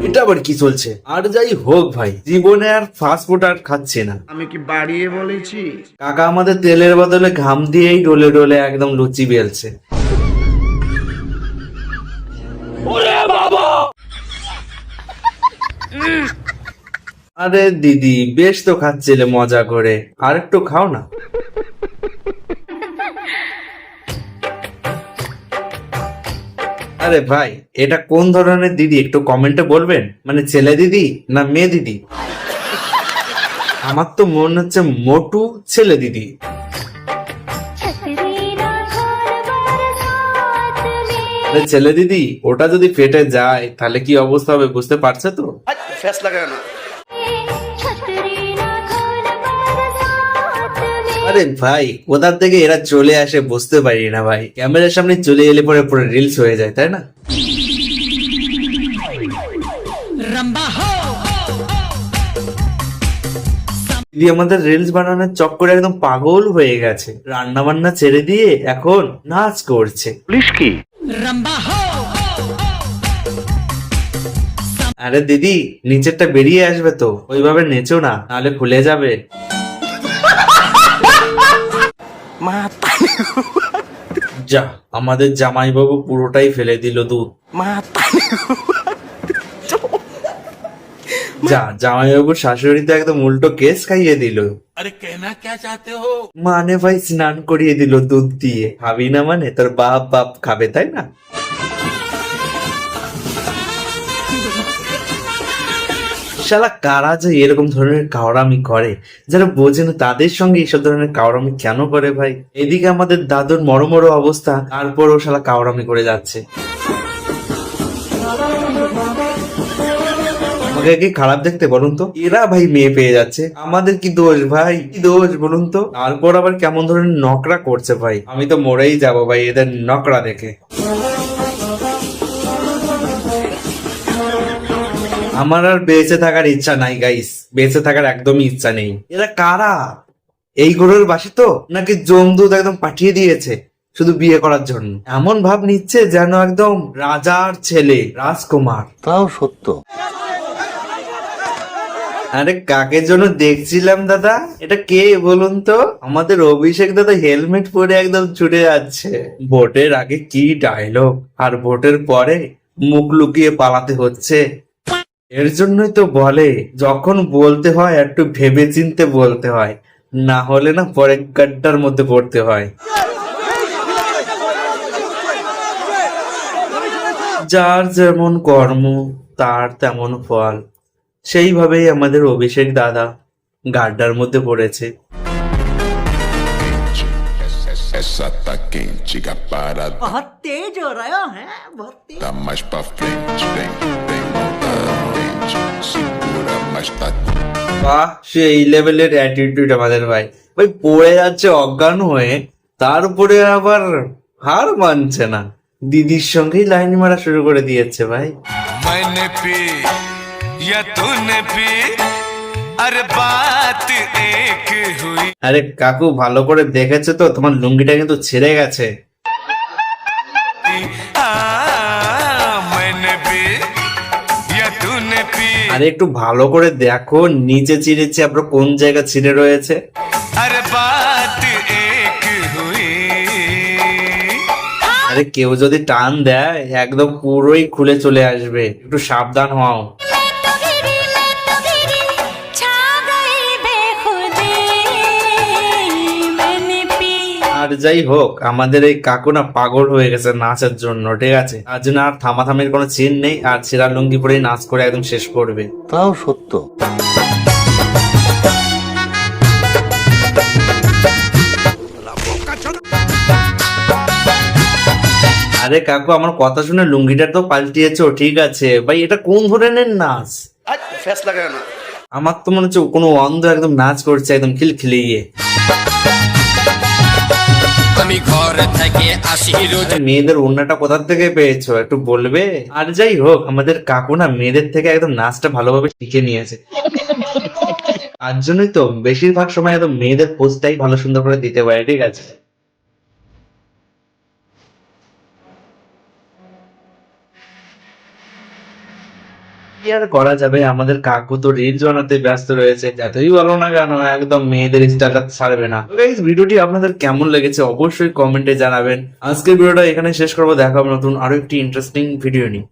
এটা আবার কি চলছে? আর যাই হোক ভাই, জীবনে আর ফাস্ট ফুড আর খাচ্ছি না। আমি কি বাড়িয়ে বলেছি? কাকা আমাদের তেলের বদলে ঘাম দিয়েই ডলে ডলে একদম লুচি বেলছে। আরে দিদি, বেশ তো খাচ্ছিলে মজা করে, আর একটু খাও না। আরে ভাই, এটা কোন ধরনের দিদি একটু কমেন্টে বলবেন? মানে ছেলে দিদি না মেয়ে দিদি? আমার তো মনে হচ্ছে মোটু ছেলে দিদি। আরে ছেলে দিদি, ওটা যদি ফেটে যায় তাহলে কি অবস্থা হবে বুঝতে পারছে তো? ফ্যাস লাগায় না। আরে ভাই, কোথা থেকে এরা চলে আসে বুঝতে পারি না ভাই। ক্যামেরার সামনে চলে এলে পরে পুরো রিলস হয়ে যায়, তাই না? দিদি আমাদের রিলস বানানোর চক্করে একদম পাগল হয়ে গেছে, রান্না বান্না ছেড়ে দিয়ে এখন নাচ করছে। পুলিশ কি? আরে দিদি, নিচেরটা বেরিয়ে আসবে তো, ওইভাবে নেচো না, নাহলে খুলে যাবে। মাথা যা, আমাদের জামাইবাবু পুরোটাই ফেলে দিল দুধ। মাথা যা, জামাইবাবুর শাশুড়ি তো একদম উল্টো কেস খাইয়ে দিল। अरे कहना क्या चाहते हो? মানে ভাই স্নান করিয়ে দিল দুধ দিয়ে। খাবি না মানে তোর বাপ বাপ খাবে, তাই না? শালা কারা যে এরকম ধরনের কাওড়ামি করে, যারা বোঝে না তাদের সঙ্গে এইসব ধরনের কাওড়ামি কেন করে ভাই? এদিকে আমাদের দাদুর মরো অবস্থা, তারপরও শালা কাওড়ামি করে যাচ্ছে। আমাকে কি খারাপ দেখতে বলুন তো? এরা ভাই মেয়ে পেয়ে যাচ্ছে, আমাদের কি দোষ ভাই? কি দোষ বলুন তো? তারপর আবার কেমন ধরনের নকরা করছে ভাই, আমি তো মরেই যাব ভাই এদের নকরা দেখে। আমার আর বেঁচে থাকার ইচ্ছা নাই গাইস, বেঁচে থাকার একদমই ইচ্ছা নেই। এরা কারা? এই গরুর বাসি তো, নাকি জমদুদ একদম পাঠিয়ে দিয়েছে শুধু বিয়ে করার জন্য? এমন ভাব নিচ্ছে যেন একদম রাজার ছেলে, রাজকুমার। তাও সত্য। আরে কাকে জন্য দেখছিলাম দাদা? এটা কে বলুন তো? আমাদের অভিষেক দাদা হেলমেট পরে একদম ছুটে যাচ্ছে। ভোটের আগে কি ডায়লগ, আর ভোটের পরে মুখ লুকিয়ে পালাতে হচ্ছে। এর জন্যই তো বলে, যখন বলতে হয় একটু ভেবে চিনতে বলতে হয়, না হলে না পরে গাড্ডার মধ্যে পড়তে হয়। যার যেমন কর্ম তার তেমন ফল, সেইভাবেই আমাদের অভিষেক দাদা গাড্ডার মধ্যে পড়েছে। Essa tá quente, a parada बहुत तेज हो रहा है बहुत तेज। tá mais pra frente, vem montar frente, segura, mas tá বাহ, সেই লেভেলের অ্যাটিটিউড আমাদের ভাই। ভাই পড়ে যাচ্ছে অজ্ঞান হয়ে, তার উপরে আবার হার মানছে না, দিদির সঙ্গেই লাইন মারা শুরু করে দিয়েছে ভাই। मैंने पी या तूने पी, अरे बात एक हुई। আরে কাকু, ভালো করে দেখেছো তো তোমার লুঙ্গিটা কিন্তু ছিঁড়ে গেছে। मैंने पी या तूने पी, আরে একটু ভালো করে দেখো নিচে ছিঁড়েছে, আবার কোন জায়গা ছিঁড়ে রয়েছে। अरे बात एक हुई। আরে কেউ যদি টান দেয় একদম পুরোই খুলে চলে আসবে, একটু সাবধান হও। আর যাই হোক, আমাদের এই কাকু না পাগল হয়ে গেছে নাচের জন্য, ঠিক আছে? তার জন্য আর থামাথামির কোনো চিন নেই, আর ছেঁড়া লুঙ্গি পরেই নাচ করে একদম শেষ করবে। তাও সত্য। আরে কাকু, আমার কথা শুনে লুঙ্গিটা তো পাল্টিয়েছো, ঠিক আছে ভাই? এটা কোন ধরনের নাচ? ফ্যাস লাগায় না। আমার তো মনে হচ্ছে কোনো অন্ধ একদম নাচ করছে, একদম খিলখিলিয়ে। আমি ঘর থেকে আসি রোজ। আরে মেয়েদের ওড়নাটা কোথা থেকে পেয়েছো একটু বলবে? আর যাই হোক, আমাদের কাকু না মেয়েদের থেকে একদম নাচটা ভালোভাবে শিখে নিয়েছে। তার জন্যই তো বেশিরভাগ সময় একদম মেয়েদের পোজটাই ভালো সুন্দর করে দিতে পারে, ঠিক আছে? কি আর করা যাবে, আমাদের কাকু তো রিলস বানাতে ব্যস্ত রয়েছে, যতই বলো না কেন একদম মেয়েদের স্ট্যাটাস ছাড়বে না। গাইস, ভিডিওটি আপনাদের কেমন লেগেছে অবশ্যই কমেন্টে জানাবেন। আজকের ভিডিওটা এখানে শেষ করবো, দেখা হবে নতুন আরো একটি ইন্টারেস্টিং ভিডিও নিয়ে।